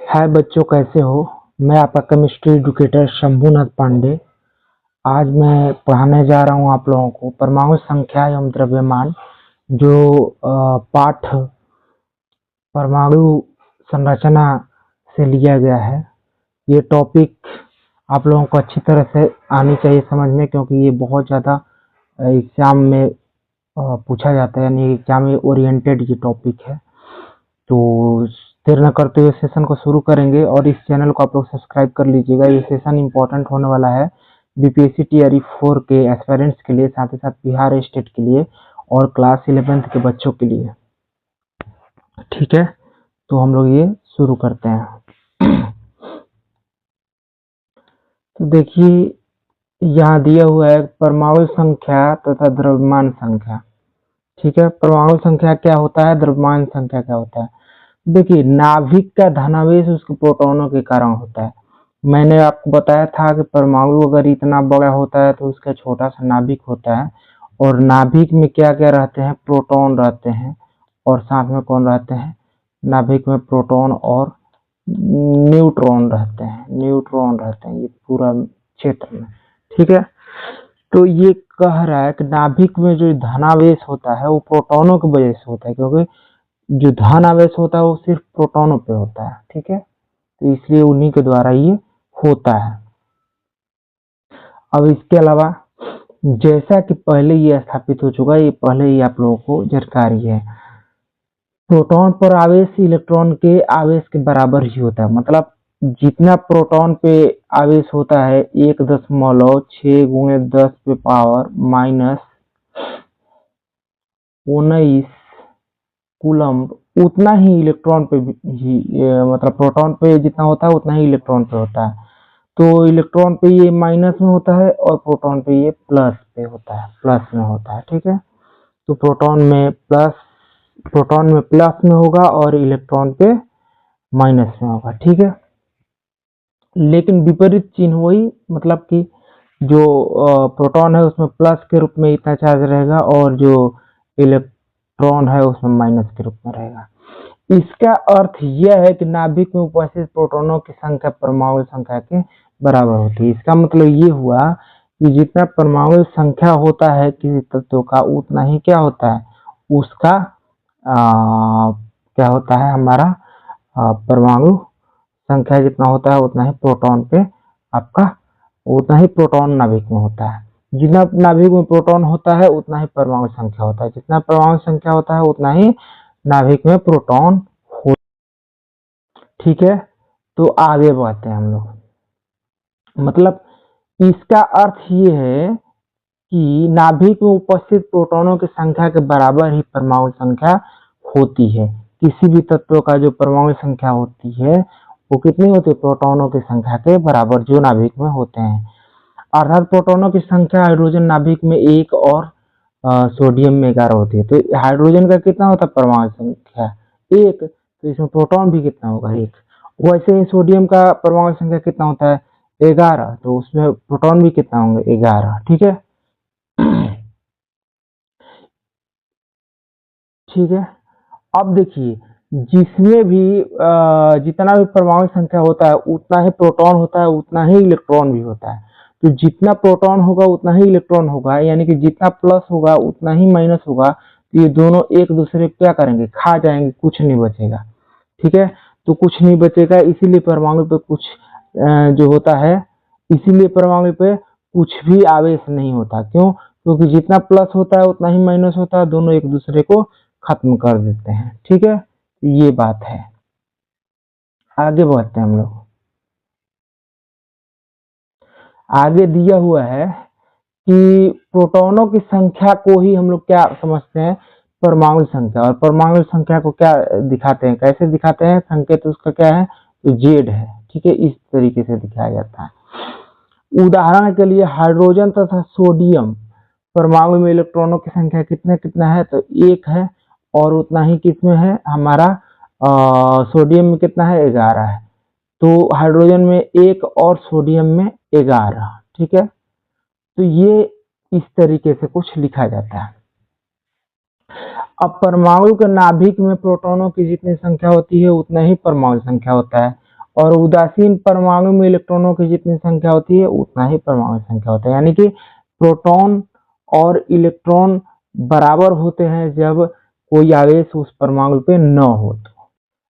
हाय बच्चों, कैसे हो। मैं आपका केमिस्ट्री एजुकेटर शंभुनाथ पांडे। आज मैं पढ़ाने जा रहा हूँ आप लोगों को परमाणु संख्या एवं द्रव्यमान, जो पाठ परमाणु संरचना से लिया गया है। ये टॉपिक आप लोगों को अच्छी तरह से आनी चाहिए समझ में, क्योंकि ये बहुत ज़्यादा एग्जाम में पूछा जाता है, यानी एग्जाम में ओरिएंटेड ये टॉपिक है। तो देर न करते हुए सेशन को शुरू करेंगे, और इस चैनल को आप लोग सब्सक्राइब कर लीजिएगा। ये सेशन इंपॉर्टेंट होने वाला है बीपीएससी टीआरई 4 के एस्पिरेंट्स के लिए, साथ ही साथ बिहार स्टेट के लिए और क्लास 11th के बच्चों के लिए। ठीक है, तो हम लोग ये शुरू करते हैं। तो देखिए, यहाँ दिया हुआ है परमाणु संख्या तथा द्रव्यमान संख्या। ठीक है, परमाणु संख्या क्या होता है, द्रव्यमान संख्या क्या होता है। देखिए, नाभिक का धनावेश उसके प्रोटॉनों के कारण होता है। मैंने आपको बताया था कि परमाणु अगर इतना बड़ा होता है तो उसका छोटा सा नाभिक होता है, और नाभिक में क्या क्या रहते हैं, प्रोटॉन रहते हैं, और साथ में कौन रहते हैं, नाभिक में प्रोटॉन और न्यूट्रॉन रहते हैं ये पूरा क्षेत्र में। ठीक है, तो ये कह रहा है कि नाभिक में जो धनावेश होता है वो प्रोटॉनों की वजह से होता है, क्योंकि जो धन आवेश होता है वो सिर्फ प्रोटॉनों पे होता है। ठीक है, तो इसलिए उन्हीं के द्वारा ये होता है। अब इसके अलावा जैसा कि पहले ये स्थापित हो चुका है, ये पहले ही आप लोगों को जानकारी है, प्रोटॉन पर आवेश इलेक्ट्रॉन के आवेश के बराबर ही होता है। मतलब जितना प्रोटॉन पे आवेश होता है 1.6 गुणे 10 पे पावर -19 कूलम्ब, उतना ही इलेक्ट्रॉन पे ही मतलब प्रोटॉन पे जितना होता है उतना ही इलेक्ट्रॉन पे होता है। तो इलेक्ट्रॉन पे ये माइनस में होता है और प्रोटॉन पे ये प्लस पे होता है, प्लस में होता है। ठीक है, तो प्रोटॉन में प्लस में होगा और इलेक्ट्रॉन पे माइनस में होगा। ठीक है, लेकिन विपरीत चिन्ह वही, मतलब कि जो प्रोटॉन है उसमें प्लस के रूप में इतना चार्ज रहेगा, और जो इलेक्ट्रॉन है उसमें माइनस के रूप में रहेगा। इसका अर्थ यह है कि नाभिक में उपस्थित प्रोटॉनों की संख्या परमाणु संख्या के बराबर होती है। इसका मतलब ये हुआ कि जितना परमाणु संख्या होता है किसी तत्व का, उतना ही क्या होता है उसका क्या होता है, हमारा परमाणु संख्या जितना होता है उतना ही प्रोटॉन पे आपका, उतना ही प्रोटॉन नाभिक में होता है। जितना नाभिक में प्रोटॉन होता है उतना ही परमाणु संख्या होता है, जितना परमाणु संख्या होता है उतना ही नाभिक में प्रोटॉन हो। ठीक है, तो आगे बढ़ते हैं हम लोग। मतलब इसका अर्थ ये है कि नाभिक में उपस्थित प्रोटॉनों की संख्या के बराबर ही परमाणु संख्या होती है। किसी भी तत्व का जो परमाणु संख्या होती है वो कितनी होती है, प्रोटॉनों की संख्या के बराबर, जो नाभिक में होते हैं। अर्थात प्रोटॉनों की संख्या हाइड्रोजन नाभिक में 1 और सोडियम में 11 होती है। तो हाइड्रोजन का कितना होता है परमाणु संख्या 1, तो इसमें प्रोटॉन भी कितना होगा 1। वैसे ही सोडियम का परमाणु संख्या कितना होता है 11, तो उसमें प्रोटॉन भी कितना होंगे 11। ठीक है, ठीक है। अब देखिए, जिसमें भी जितना भी परमाणु संख्या होता है उतना ही प्रोटॉन होता है, उतना ही इलेक्ट्रॉन भी होता है। तो जितना प्रोटॉन होगा उतना ही इलेक्ट्रॉन होगा, यानी कि जितना प्लस होगा उतना ही माइनस होगा। तो ये दोनों एक दूसरे को क्या करेंगे, खा जाएंगे, कुछ नहीं बचेगा। ठीक है, तो कुछ नहीं बचेगा, इसीलिए परमाणु पे कुछ जो होता है, इसीलिए परमाणु पे कुछ भी आवेश नहीं होता। क्यों, क्योंकि जितना प्लस होता है उतना ही माइनस होता है, दोनों एक दूसरे को खत्म कर देते हैं। ठीक है, ये बात है। आगे बढ़ते हैं हम लोग। आगे दिया हुआ है कि प्रोटॉनों की संख्या को ही हम लोग क्या समझते हैं, परमाणु संख्या। और परमाणु संख्या को क्या दिखाते हैं, कैसे दिखाते हैं, संकेत उसका क्या है, तो जेड है। ठीक है, इस तरीके से दिखाया जाता है। उदाहरण के लिए हाइड्रोजन तथा सोडियम परमाणु में इलेक्ट्रॉनों की संख्या कितना कितना है, तो 1 है, और उतना ही किसमें है, हमारा सोडियम में कितना है, 11 है। तो हाइड्रोजन में 1 और सोडियम में 11। ठीक है, तो ये इस तरीके से कुछ लिखा जाता है। अब परमाणु के नाभिक में प्रोटॉनों की जितनी संख्या होती है उतना ही परमाणु संख्या होता है, और उदासीन परमाणु में इलेक्ट्रॉनों की जितनी संख्या होती है उतना ही परमाणु संख्या होता है, यानी कि प्रोटॉन और इलेक्ट्रॉन बराबर होते हैं जब कोई आवेश उस परमाणु पे न हो। तो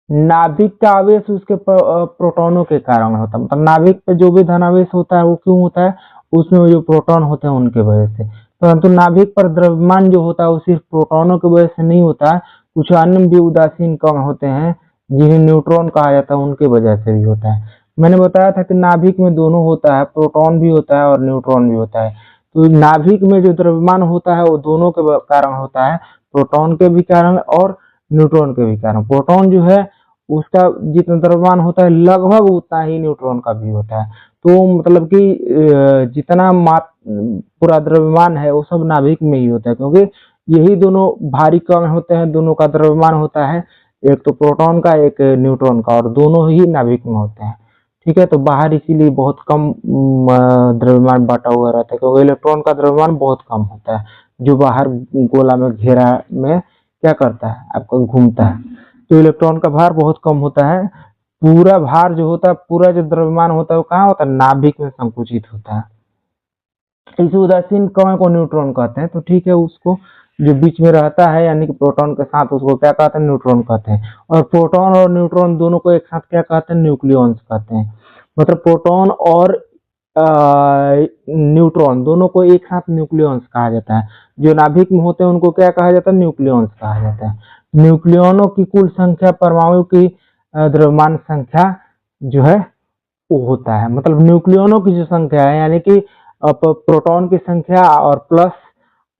नाभिक का आवेश उसके प्रोटॉनों के कारण होता है, मतलब नाभिक पे जो भी धनावेश होता है वो क्यों होता है, उसमें जो प्रोटॉन होते हैं उनके वजह से। परंतु नाभिक पर द्रव्यमान जो होता है वो सिर्फ प्रोटॉनों की वजह से नहीं होता है, कुछ अन्य भी उदासीन कण होते हैं जिन्हें न्यूट्रॉन कहा जाता है, उनकी वजह से भी होता है। मैंने बताया था कि नाभिक में दोनों होता है, प्रोटॉन भी होता है और न्यूट्रॉन भी होता है। तो नाभिक में जो द्रव्यमान होता है वो दोनों के कारण होता है, प्रोटॉन के भी कारण और न्यूट्रॉन के भी कारण। प्रोटॉन जो है उसका जितना द्रव्यमान होता है लगभग उतना ही न्यूट्रॉन का भी होता है। तो मतलब कि जितना पूरा द्रव्यमान है वो सब नाभिक में ही होता है, क्योंकि यही दोनों भारी कण होते हैं, दोनों का द्रव्यमान होता है, एक तो प्रोटॉन का एक न्यूट्रॉन का, और दोनों ही नाभिक में होते हैं। ठीक है, तो बाहर इसीलिए बहुत कम द्रव्यमान बांटा हुआ रहता है, क्योंकि इलेक्ट्रॉन का द्रव्यमान बहुत कम होता है जो बाहर गोला में घेरा में क्या करता है, आपका घूमता है। तो इलेक्ट्रॉन का भार बहुत कम होता है, पूरा भार जो होता है, पूरा जो द्रव्यमान होता है वो कहाँ होता है, नाभिक में संकुचित होता है। इस उदासीन कण को न्यूट्रॉन कहते हैं। तो ठीक है, उसको जो बीच में रहता है यानी कि प्रोटॉन के साथ, उसको क्या कहते हैं, न्यूट्रॉन कहते हैं। और प्रोटॉन और न्यूट्रॉन दोनों को एक साथ क्या कहते हैं, न्यूक्लियॉन्स कहते हैं। मतलब प्रोटॉन और न्यूट्रॉन दोनों को एक साथ न्यूक्लियॉन्स कहा जाता है। जो नाभिक में होते हैं उनको क्या कहा जाता है, न्यूक्लियॉन्स कहा जाता है। न्यूक्लियॉनों की कुल संख्या परमाणु की द्रव्यमान संख्या जो है वो होता है, मतलब न्यूक्लियॉनों की जो संख्या है यानी कि प्रोटॉन की संख्या और प्लस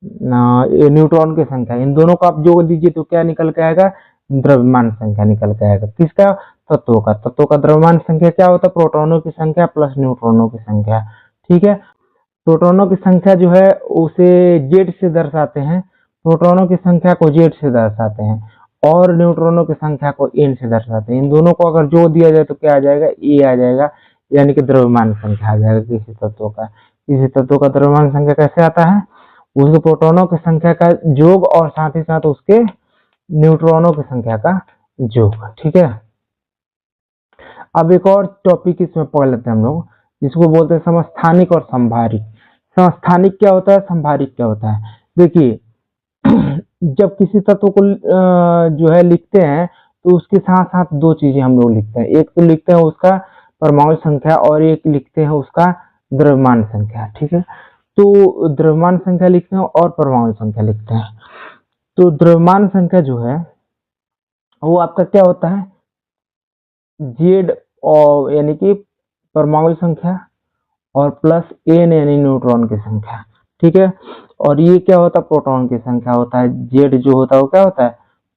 न्यूट्रॉन की संख्या, इन दोनों को आप जोड़ दीजिए तो क्या निकल के आएगा, द्रव्यमान संख्या निकल के आएगा। किसका, तत्वों का। तत्वों का द्रव्यमान संख्या क्या होता है, प्रोटॉनों की संख्या प्लस न्यूट्रॉनों की संख्या। ठीक है, प्रोटॉनों की संख्या जो है उसे जेड से दर्शाते हैं, प्रोटॉनों की संख्या को जेड से दर्शाते हैं, और न्यूट्रॉनों की संख्या को एन से दर्शाते हैं। इन दोनों को अगर जोड़ दिया जाए तो क्या आ जाएगा, ए आ जाएगा, यानी कि द्रव्यमान संख्या आ जाएगा किसी तत्व का। किसी तत्व का द्रव्यमान संख्या कैसे आता है, उसके प्रोटॉनों की संख्या का योग और साथ ही साथ उसके न्यूट्रॉनों की संख्या का योग। ठीक है, अब एक और टॉपिक इसमें पढ़ लेते हैं हम लोग, जिसको बोलते हैं समस्थानिक और संभारिक। समस्थानिक क्या होता है, संभारिक क्या होता है। देखिए जब किसी तत्व को जो है लिखते हैं तो उसके साथ साथ दो चीजें हम लोग लिखते हैं, एक तो लिखते हैं उसका परमाणु संख्या और एक लिखते हैं उसका द्रव्यमान संख्या। ठीक है, तो द्रव्यमान संख्या लिखते हैं और परमाणु संख्या लिखते हैं। तो द्रव्यमान संख्या जो है वो आपका क्या होता है, जेड और यानी कि परमाणु संख्या और प्लस एन यानी न्यूट्रॉन की संख्या। ठीक है, और ये क्या होता है, प्रोटॉन की संख्या होता है। जेड जो होता है वो क्या होता है,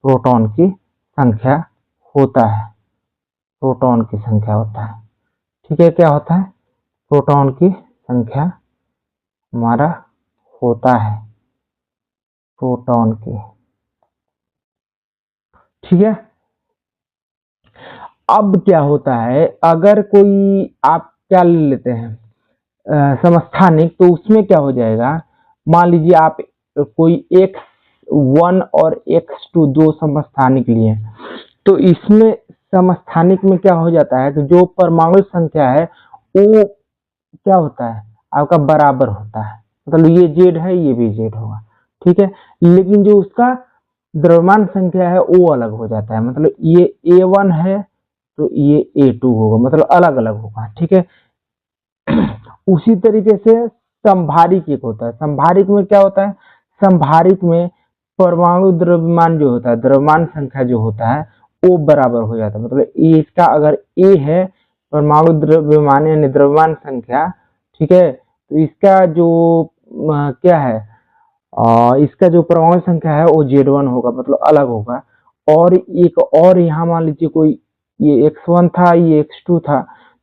प्रोटॉन की संख्या होता है, प्रोटॉन की संख्या होता है। ठीक है, क्या होता है, प्रोटॉन की संख्या हमारा होता है, प्रोटॉन की। ठीक है, अब क्या होता है, अगर कोई आप क्या ले लेते हैं समस्थानिक, तो उसमें क्या हो जाएगा, मान लीजिए आप कोई x1 और x2 दो समस्थानिक लिए, तो इसमें समस्थानिक में क्या हो जाता है कि जो परमाणु संख्या है वो क्या होता है, आपका बराबर होता है, मतलब ये जेड है ये भी जेड होगा। ठीक है, लेकिन जो उसका द्रव्यमान संख्या है वो अलग हो जाता है, मतलब ये A1 है तो ये A2 होगा, मतलब अलग अलग होगा। ठीक है, उसी तरीके से संभारिक एक होता है। संभारिक में क्या होता है, संभारिक में परमाणु द्रव्यमान जो होता है, द्रव्यमान संख्या जो होता है वो बराबर हो जाता है, मतलब इसका अगर A है परमाणु द्रव्यमान यानी द्रव्यमान संख्या, ठीक है, तो इसका जो क्या है इसका जो परमाणु संख्या है वो Z1 होगा, मतलब अलग होगा। और एक और यहाँ मान लीजिए कोई ये x1 था ये x2 था,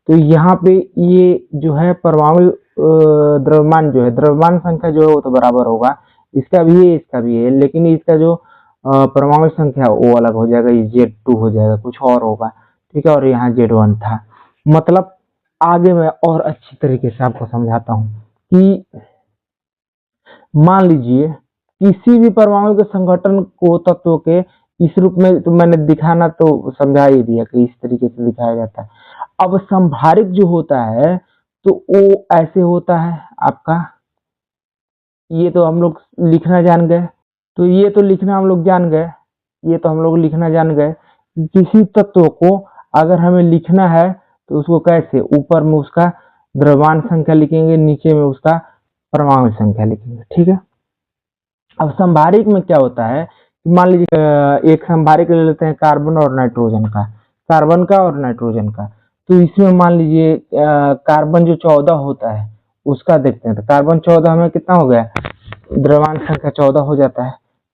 तो यहाँ पे ये जो है परमाणु द्रव्यमान जो है, द्रव्यमान संख्या जो है वो तो बराबर होगा, इसका भी है इसका भी है, लेकिन इसका जो परमाणु संख्या वो अलग हो जाएगा, ये Z2 हो जाएगा, कुछ और होगा। ठीक है, और यहाँ Z1 था। मतलब आगे मैं और अच्छी तरीके से आपको समझाता हूँ कि मान लीजिए किसी भी परमाणु के संगठन को तत्वों के इस रूप में, तो मैंने दिखाना तो समझा ही दिया कि इस तरीके से दिखाया जाता है। अब संभारिक जो होता है तो वो ऐसे होता है आपका, ये तो हम लोग लिखना जान गए, तो ये तो लिखना हम लोग जान गए, ये तो हम लोग लिखना जान गए। किसी तत्व को अगर हमें लिखना है तो उसको कैसे, ऊपर में उसका द्रव्यमान संख्या लिखेंगे, नीचे में उसका परमाणु संख्या लिखेंगे, ठीक है। अब संभारिक में क्या होता है, मान लीजिए एक संभारिक ले लेते हैं कार्बन और नाइट्रोजन का, कार्बन का और नाइट्रोजन का। तो इसमें मान लीजिए कार्बन जो 14 होता है उसका देखते हैं, तो कार्बन 14 में कितना हो गया, द्रव्यमान संख्या 14 हो जाता है,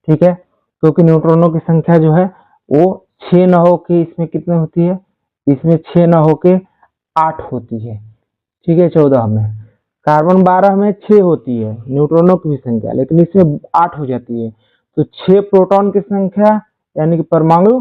ठीक है। क्योंकि न्यूट्रॉनों की संख्या जो है वो 6 न हो के इसमें कितने होती है, इसमें 6 न हो के 8 होती है, ठीक है। 14 में, कार्बन 12 में 6 होती है न्यूट्रॉनों की भी संख्या, लेकिन इसमें 8 हो जाती है। तो 6 प्रोटॉन की संख्या यानी कि परमाणु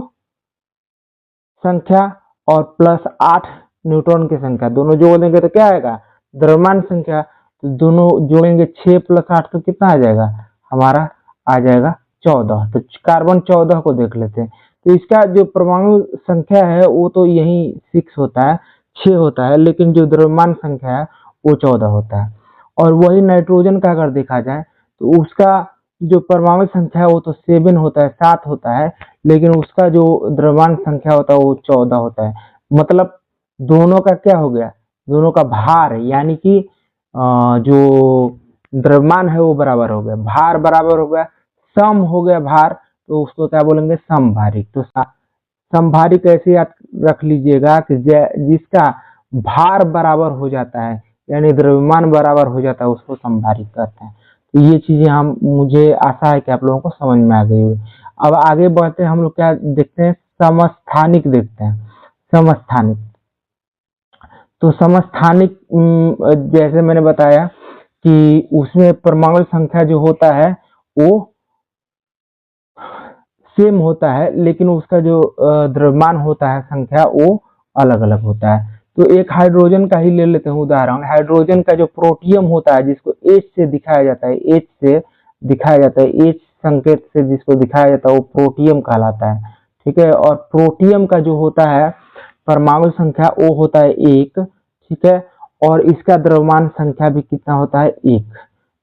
संख्या और प्लस 8 न्यूट्रॉन की संख्या, दोनों जोड़ देंगे तो क्या आएगा, द्रव्यमान संख्या। तो दोनों जोड़ेंगे 6 प्लस 8 तो कितना आ जाएगा, हमारा आ जाएगा 14। तो कार्बन 14 को देख लेते हैं। तो इसका जो परमाणु संख्या है वो तो यही 6 होता है, 6 होता है, लेकिन जो द्रव्यमान संख्या है वो 14 होता है। और वही नाइट्रोजन का अगर देखा जाए तो उसका जो परमाणु संख्या है वो तो 7 होता है, 7 होता है, लेकिन उसका जो द्रव्यमान संख्या होता है वो 14 होता है। मतलब दोनों का क्या हो गया, दोनों का भार यानी कि जो द्रव्यमान है वो बराबर हो गया, भार बराबर हो गया, सम हो गया भार, तो उसको क्या बोलेंगे, समभारिक। तो समभारिक ऐसे याद रख लीजिएगा कि जिसका भार बराबर हो जाता है यानी द्रव्यमान बराबर हो जाता है उसको समभारिक कहते हैं। तो ये चीजें हम, मुझे आशा है कि आप लोगों को समझ में आ गई होगी। अब आगे बढ़ते हैं, हम लोग क्या देखते हैं, समस्थानिक देखते हैं। समस्थानिक, तो समस्थानिक जैसे मैंने बताया कि उसमें परमाणु संख्या जो होता है वो सेम होता है, लेकिन उसका जो द्रव्यमान होता है संख्या वो अलग अलग होता है। तो एक हाइड्रोजन का ही ले लेते हैं उदाहरण। हाइड्रोजन का जो प्रोटियम होता है जिसको H से दिखाया जाता है, H से दिखाया जाता है, H संकेत से जिसको दिखाया जाता है वो प्रोटियम कहलाता है, ठीक है। और प्रोटियम का जो होता है परमाणु संख्या वो होता है 1, ठीक है। और इसका द्रव्यमान संख्या भी कितना होता है, 1,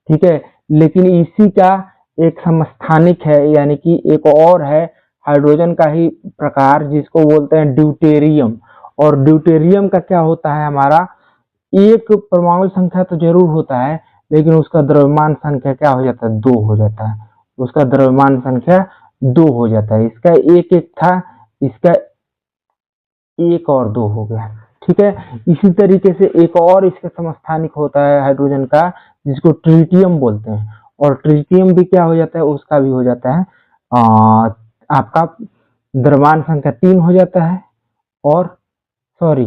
ठीक है। लेकिन इसी का एक समस्थानिक है, यानी कि एक और है हाइड्रोजन का ही प्रकार जिसको बोलते हैं ड्यूटेरियम। और ड्यूटेरियम का क्या होता है, हमारा एक परमाणु संख्या तो जरूर होता है, लेकिन उसका द्रव्यमान संख्या क्या हो जाता है, 2 हो जाता है, उसका द्रव्यमान संख्या 2 हो जाता है। इसका एक एक था, इसका 1 और 2 हो गया, ठीक है। इसी तरीके से एक और इसका समस्थानिक होता है हाइड्रोजन का जिसको ट्रिटियम बोलते हैं। और ट्रिटियम भी क्या हो जाता है, उसका भी हो जाता है आपका द्रव्यमान संख्या 3 हो जाता है, और सॉरी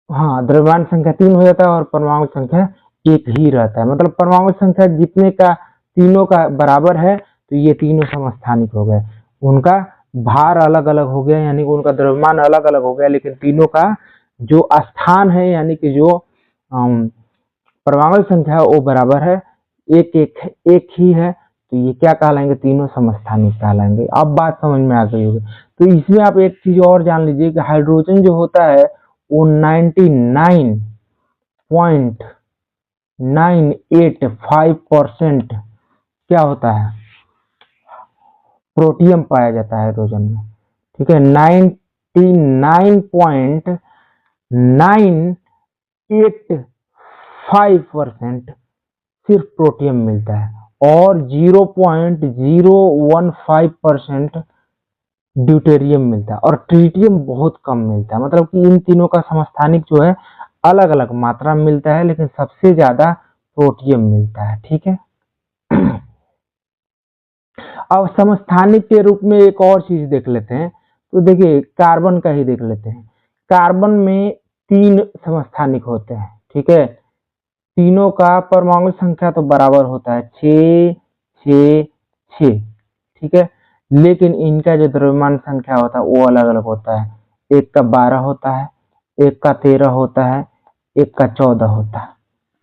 हाँ, द्रव्यमान संख्या 3 हो जाता है और परमाणु संख्या 1 ही रहता है। मतलब परमाणु संख्या जितने का तीनों का बराबर है तो ये तीनों समस्थानिक हो गए, उनका भार अलग अलग हो गया यानी उनका द्रव्यमान अलग अलग हो गया, लेकिन तीनों का जो स्थान है यानी कि जो परमाणु संख्या वो बराबर है, एक ही है। तो ये क्या कहलाएंगे, तीनों समस्थानिक कहलाएंगे। अब बात समझ में आ गई होगी। तो इसमें आप एक चीज और जान लीजिए कि हाइड्रोजन जो होता है वो 99.985% क्या होता है, प्रोटियम पाया जाता है हाइड्रोजन में, ठीक है। 99.985% सिर्फ प्रोटियम मिलता है, और 0.015% ड्यूटेरियम मिलता है, और ट्रिटियम बहुत कम मिलता है। मतलब कि इन तीनों का समस्थानिक जो है अलग अलग मात्रा में मिलता है, लेकिन सबसे ज्यादा प्रोटियम मिलता है, ठीक है। अब समस्थानिक के रूप में एक और चीज देख लेते हैं। तो देखिए कार्बन का ही देख लेते हैं। कार्बन में 3 समस्थानिक होते हैं, ठीक है। तीनों का परमाणु संख्या तो बराबर होता है, 6 6 6, ठीक है। लेकिन इनका जो द्रव्यमान संख्या होता है वो अलग अलग होता है। एक का 12 होता है, एक का 13 होता है, एक का 14 होता है,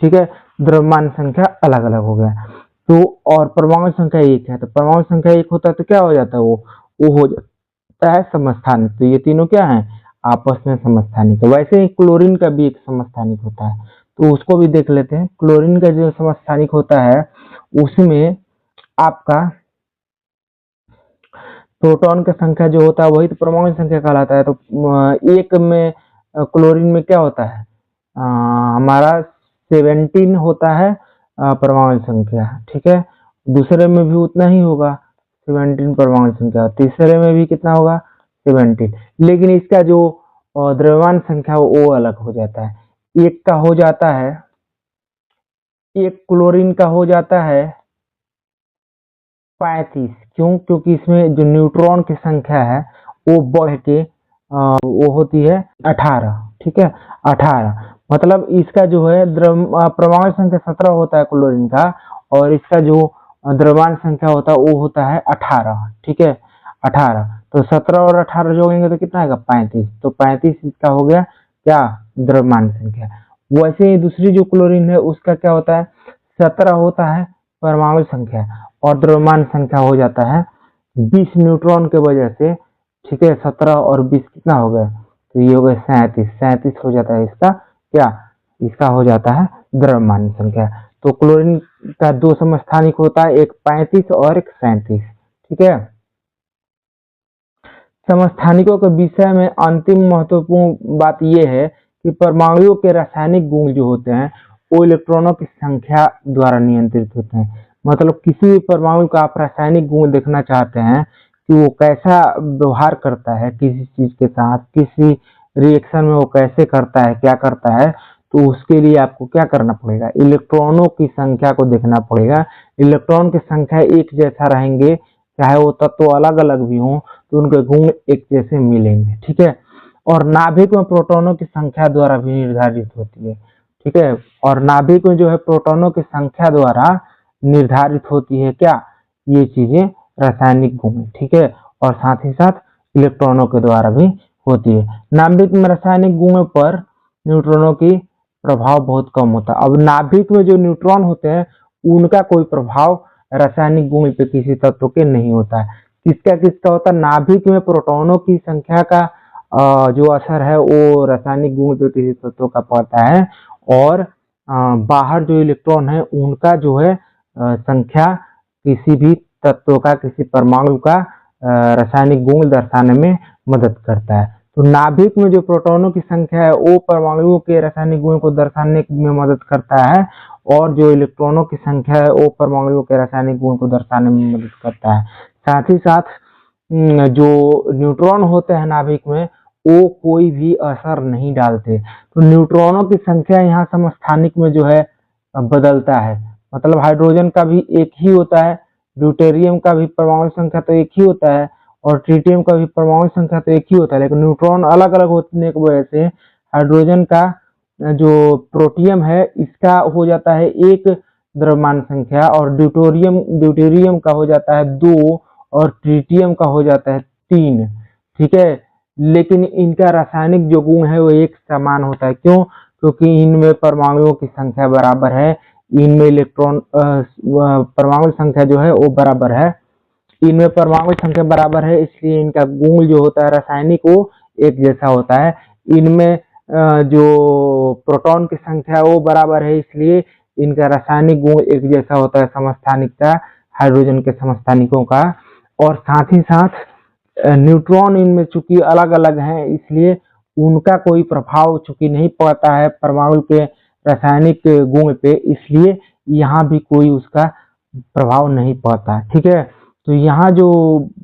ठीक है। द्रव्यमान संख्या अलग अलग हो गया। तो और परमाणु संख्या 1 है, तो परमाणु संख्या 1 होता है तो क्या हो जाता है, वो हो जाता है समस्थानिक। तो ये तीनों क्या है, आपस में समस्थानिक है। वैसे ही क्लोरीन का भी एक समस्थानिक होता है, तो उसको भी देख लेते हैं। क्लोरीन का जो समस्थानिक होता है उसमें आपका प्रोटॉन की संख्या जो होता है वही तो परमाणु संख्या कहलाता है। तो एक में क्लोरीन में क्या होता है, हमारा 17 होता है परमाणु संख्या, ठीक है। दूसरे में भी उतना ही होगा 17 परमाणु संख्या, तीसरे में भी कितना होगा 17, लेकिन इसका जो द्रव्यमान संख्या वो अलग हो जाता है। एक का हो जाता है, एक क्लोरीन का हो जाता है 35। क्यों? क्योंकि इसमें जो न्यूट्रॉन की संख्या है वो बढ़ के वो होती है 18, ठीक है 18। मतलब इसका जो है परमाणु संख्या 17 होता है क्लोरीन का, और इसका जो द्रव्यमान संख्या होता है वो होता है 18, ठीक है 18। तो 17 और 18 जोड़ेंगे तो कितना आएगा 35। तो 35 इसका हो गया क्या, द्रव्यमान संख्या। वैसे ही दूसरी जो क्लोरीन है उसका क्या होता है, 17 होता है परमाणु संख्या और द्रव्यमान संख्या हो जाता है 20 न्यूट्रॉन के वजह से, ठीक है। 17 और 20 कितना हो गया, तो ये हो गया 37 हो जाता है इसका क्या, इसका हो जाता है द्रव्यमान संख्या। तो क्लोरीन का दो समस्थानिक होता है, एक 35 और एक 37, ठीक है। समस्थानिकों के विषय में अंतिम महत्वपूर्ण बात यह है कि परमाणुओं के रासायनिक गुण जो होते हैं वो इलेक्ट्रॉनों की संख्या द्वारा नियंत्रित होते हैं। मतलब किसी भी परमाणु का आप रासायनिक गुण देखना चाहते हैं कि वो कैसा व्यवहार करता है किसी चीज के साथ, किसी रिएक्शन में वो कैसे करता है, क्या करता है, तो उसके लिए आपको क्या करना पड़ेगा, इलेक्ट्रॉनों की संख्या को देखना पड़ेगा। इलेक्ट्रॉन की संख्या एक जैसा रहेंगे, चाहे वो तत्व अलग अलग भी हों, तो उनके गुण एक जैसे मिलेंगे, ठीक है। और नाभिक में प्रोटॉनों की संख्या द्वारा भी निर्धारित होती है, ठीक है। और नाभिक में जो है प्रोटॉनों की संख्या द्वारा निर्धारित होती है क्या, ये चीजें रासायनिक गुण, ठीक है। और साथ ही साथ इलेक्ट्रॉनों के द्वारा भी होती है। नाभिक में रासायनिक गुणों पर न्यूट्रॉनों की प्रभाव बहुत कम होता है। अब नाभिक में जो न्यूट्रॉन होते हैं उनका कोई प्रभाव रासायनिक गुण पे किसी तत्व के नहीं होता है। किसका किसका होता है, नाभिक में प्रोटॉनों की संख्या का जो असर है वो रासायनिक गुण पे किसी तत्व का पड़ता है, और बाहर जो इलेक्ट्रॉन है उनका जो है संख्या किसी भी तत्व का, किसी परमाणु का रासायनिक गुण दर्शाने में मदद करता है। तो नाभिक में जो प्रोटॉनों की संख्या है वो परमाणुओं के रासायनिक गुण को दर्शाने में मदद करता है, और जो इलेक्ट्रॉनों की संख्या है वो परमाणुओं के रासायनिक गुण को दर्शाने में मदद करता है। साथ ही साथ जो न्यूट्रॉन होते हैं नाभिक में वो कोई भी असर नहीं डालते। तो न्यूट्रॉनों की संख्या यहाँ समस्थानिक में जो है बदलता है। मतलब हाइड्रोजन का भी एक ही होता है, ड्यूटेरियम का भी परमाणु संख्या तो एक ही होता है, और ट्रिटियम का भी परमाणु संख्या तो एक ही होता है, लेकिन न्यूट्रॉन अलग अलग होने की वजह से हाइड्रोजन का जो प्रोटियम है इसका हो जाता है 1 द्रव्यमान संख्या, और ड्यूटेरियम का हो जाता है 2, और ट्रिटियम का हो जाता है 3, ठीक है। लेकिन इनका रासायनिक जो गुण है वो एक समान होता है। क्यों? क्योंकि इनमें परमाणुओं की संख्या बराबर है, इनमें इलेक्ट्रॉन परमाणु संख्या जो है वो बराबर है, इनमें परमाणु संख्या बराबर है, इसलिए इनका गुण जो होता है रासायनिक वो एक जैसा होता है। इनमें जो प्रोटॉन की संख्या वो बराबर है, इसलिए इनका रासायनिक गुण एक जैसा होता है समस्थानिकता हाइड्रोजन के समस्थानिकों का। और साथ ही साथ न्यूट्रॉन इनमें चूंकि अलग अलग हैं, इसलिए उनका कोई प्रभाव चूंकि नहीं पड़ता है परमाणु के रासायनिक गुण पे, इसलिए यहाँ भी कोई उसका प्रभाव नहीं पड़ता, ठीक है। तो यहाँ जो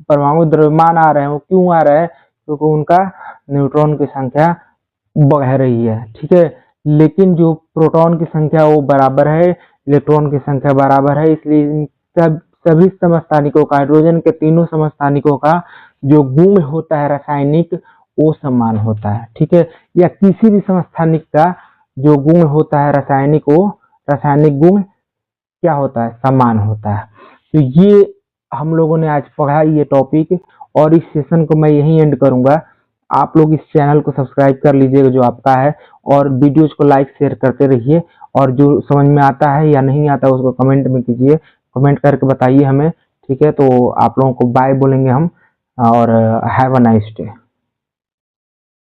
परमाणु द्रव्यमान आ रहे हैं वो क्यों आ रहा है, क्योंकि उनका न्यूट्रॉन की संख्या बढ़ रही है, ठीक है। लेकिन जो प्रोटॉन की संख्या वो बराबर है, इलेक्ट्रॉन की संख्या बराबर है, इसलिए सभी समस्थानिकों का, हाइड्रोजन के तीनों समस्थानिकों का जो गुण होता है रासायनिक वो समान होता है, ठीक है। या किसी भी समस्थानिक का जो गुण होता है रासायनिक, वो रासायनिक गुण क्या होता है, समान होता है। तो ये हम लोगों ने आज पढ़ा ये टॉपिक, और इस सेशन को मैं यहीं एंड करूंगा। आप लोग इस चैनल को सब्सक्राइब कर लीजिएगा जो आपका है, और वीडियोज को लाइक शेयर करते रहिए, और जो समझ में आता है या नहीं आता उसको कमेंट में कीजिए, कमेंट करके बताइए हमें, ठीक है। तो आप लोगों को बाय बोलेंगे हम, और हैव अ नाइस डे।